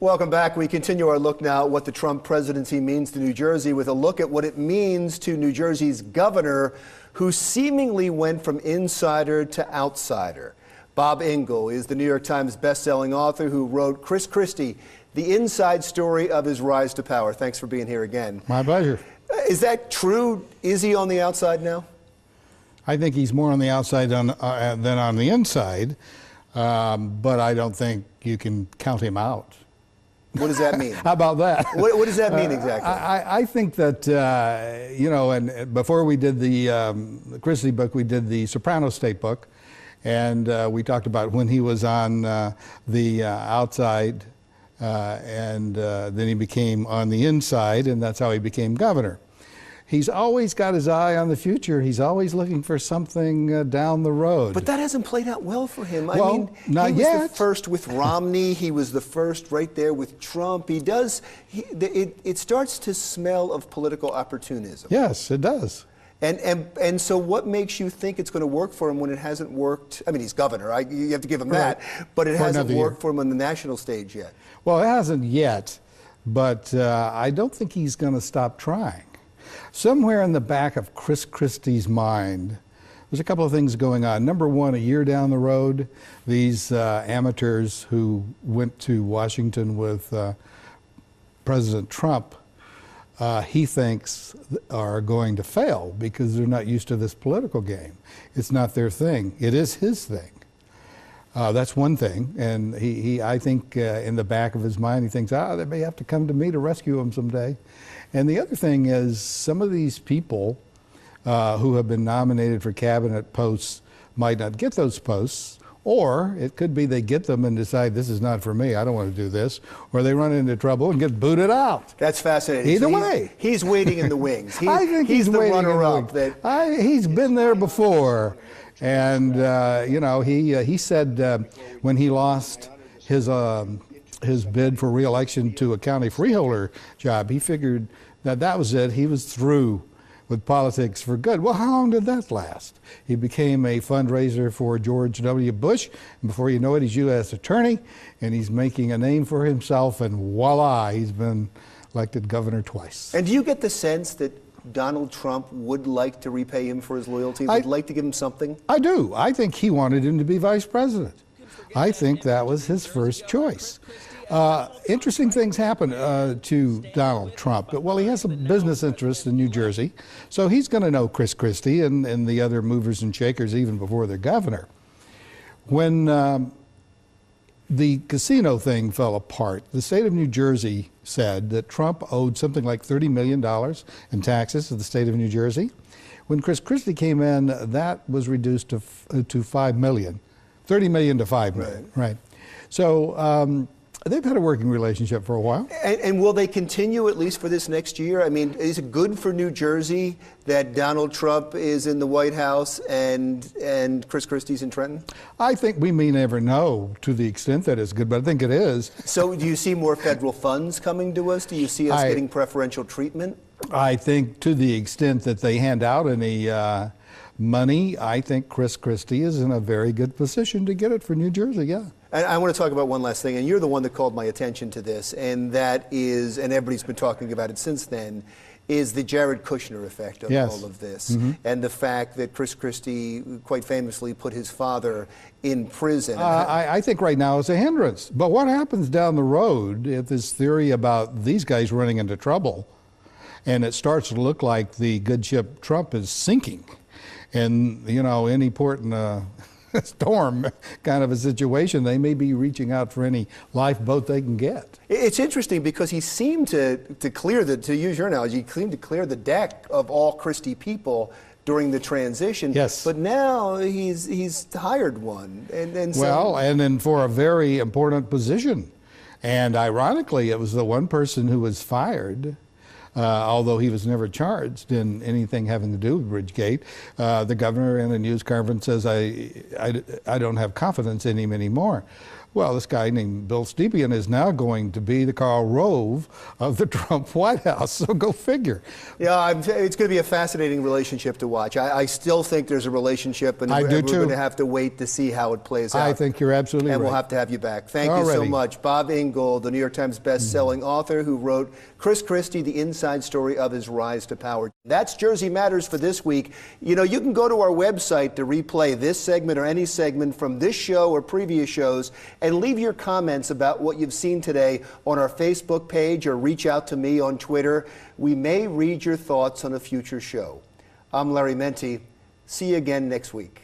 Welcome back. We continue our look now at what the Trump presidency means to New Jersey with a look at what it means to New Jersey's governor, who seemingly went from insider to outsider. Bob Ingle is the New York Times bestselling author who wrote Christie, the inside story of his rise to power. Thanks for being here again. My pleasure. Is that true? Is he on the outside now? I think he's more on the outside than on the inside, but I don't think you can count him out. What does that mean? How about that? What does that mean exactly? I think that, you know, and before we did the Christie book, we did the Soprano State book, and we talked about when he was on the outside, and then he became on the inside, and that's how he became governor. He's always got his eye on the future. He's always looking for something down the road. But that hasn't played out well for him. Well, I mean, not he was yet. the first with Romney. He was the first right there with Trump. It starts to smell of political opportunism. Yes, it does. And so what makes you think it's going to work for him when it hasn't worked? I mean, he's governor. You have to give him that. But it hasn't worked for him on the national stage yet. Well, it hasn't yet, but I don't think he's going to stop trying. Somewhere in the back of Chris Christie's mind, there's a couple of things going on. Number one, a year down the road, these amateurs who went to Washington with President Trump, he thinks are going to fail because they're not used to this political game. It's not their thing. It is his thing. That's one thing, and I think in the back of his mind, he thinks, they may have to come to me to rescue him someday. And the other thing is, some of these people who have been nominated for cabinet posts might not get those posts, or it could be they get them and decide, this is not for me, I don't want to do this, or they run into trouble and get booted out. That's fascinating. Either way. He's waiting in the wings. I think he's the waiting runner-up. He's been there before. And, you know, he said when he lost his bid for re-election to a county freeholder job, he figured that was it. He was through with politics for good. Well, how long did that last? He became a fundraiser for George W. Bush, and before you know it, he's U.S. attorney, and he's making a name for himself, and voila, he's been elected governor twice. And do you get the sense that Donald Trump would like to repay him for his loyalty, would like to give him something? I do. I think he wanted him to be vice president. I think that was his first choice. Interesting things happen to Donald Trump. Well, he has a business interest in New Jersey, so he's going to know Chris Christie and the other movers and shakers even before they're governor. When the casino thing fell apart, the state of New Jersey said that Trump owed something like $30 million in taxes to the state of New Jersey. When Chris Christie came in, that was reduced to $5 million. $30 million to $5 million, right? So they've had a working relationship for a while. And will they continue at least for this next year? I mean, is it good for New Jersey that Donald Trump is in the White House and Chris Christie's in Trenton? I think we may never know to the extent that it's good, but I think it is. So do you see more federal funds coming to us? Do you see us getting preferential treatment? I think to the extent that they hand out any money, I think Chris Christie is in a very good position to get it for New Jersey, yeah. And I want to talk about one last thing, and you're the one that called my attention to this, and that is, and everybody's been talking about it since then, is the Jared Kushner effect of all of this, and the fact that Chris Christie quite famously put his father in prison. I think right now it's a hindrance. But what happens down the road if this theory about these guys running into trouble, and it starts to look like the good ship Trump is sinking, and, you know, any port in a storm kind of a situation, they may be reaching out for any lifeboat they can get. It's interesting because he seemed to clear to use your analogy, he seemed to clear the deck of all Christie people during the transition. Yes. But now he's hired one. And then for a very important position. And ironically, it was the one person who was fired, although he was never charged in anything having to do with Bridgegate. The governor in a news conference says, I don't have confidence in him anymore. Well, this guy named Bill Stepien is now going to be the Karl Rove of the Trump White House, so go figure. Yeah, it's going to be a fascinating relationship to watch. I still think there's a relationship, and we're going to have to wait to see how it plays out. I think you're absolutely right. And we'll have to have you back. Thank you so much. Bob Ingle, the New York Times best-selling author who wrote Chris Christie, the inside story of his rise to power. That's Jersey Matters for this week. You know, you can go to our website to replay this segment or any segment from this show or previous shows, and leave your comments about what you've seen today on our Facebook page, or reach out to me on Twitter. We may read your thoughts on a future show. I'm Larry Menti. See you again next week.